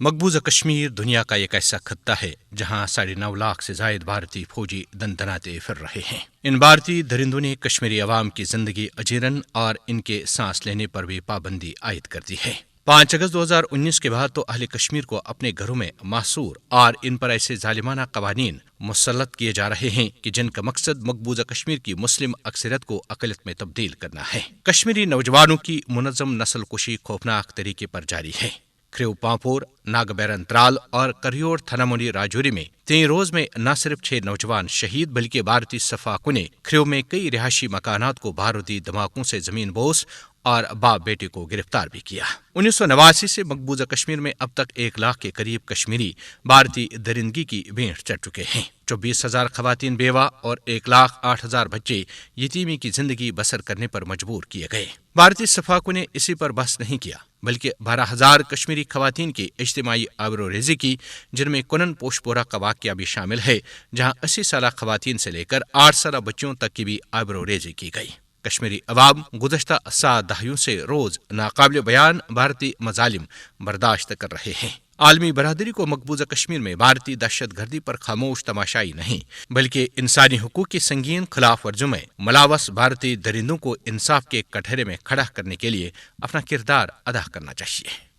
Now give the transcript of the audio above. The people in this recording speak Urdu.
مقبوضہ کشمیر دنیا کا ایک ایسا خطہ ہے جہاں 9.5 لاکھ سے زائد بھارتی فوجی دندناتے پھر رہے ہیں۔ ان بھارتی درندوں نے کشمیری عوام کی زندگی اجیرن اور ان کے سانس لینے پر بھی پابندی عائد کر دی ہے۔ 5 اگست 2019 کے بعد تو اہل کشمیر کو اپنے گھروں میں محصور اور ان پر ایسے ظالمانہ قوانین مسلط کیے جا رہے ہیں کہ جن کا مقصد مقبوضہ کشمیر کی مسلم اکثریت کو اقلیت میں تبدیل کرنا ہے۔ کشمیری نوجوانوں کی منظم نسل کشی خوفناک طریقے پر جاری ہے۔ کھریو پامپور، ناگبیرن ترال اور کریور تھنامولی راجوری میں 3 روز میں نہ صرف 6 نوجوان شہید بلکہ بھارتی صفاقوں نے کھریو میں کئی رہائشی مکانات کو بارودی دھماکوں سے زمین بوس اور باپ بیٹے کو گرفتار بھی کیا۔ 1989 سے مقبوضہ کشمیر میں اب تک 1 لاکھ کے قریب کشمیری بھارتی درندگی کی بھیٹ چڑھ چکے ہیں۔ 24,000 خواتین بیوہ اور 1,08,000 بچے یتیمی کی زندگی بسر کرنے پر مجبور کیے گئے۔ بھارتی صفاقوں نے اسی پر بس نہیں کیا بلکہ 12,000 کشمیری خواتین کی اجتماعی آبروریزی کی، جن میں کنن پوشپورہ کا واقعہ بھی شامل ہے، جہاں 80 سالہ خواتین سے لے کر 8 سالہ بچوں تک کی بھی آبروریزی کی گئی۔ کشمیری عوام گزشتہ 7 دہائیوں سے روز ناقابل بیان بھارتی مظالم برداشت کر رہے ہیں۔ عالمی برادری کو مقبوضہ کشمیر میں بھارتی دہشت گردی پر خاموش تماشائی نہیں بلکہ انسانی حقوق کی سنگین خلاف ورزیوں میں ملوث بھارتی درندوں کو انصاف کے کٹہرے میں کھڑا کرنے کے لیے اپنا کردار ادا کرنا چاہیے۔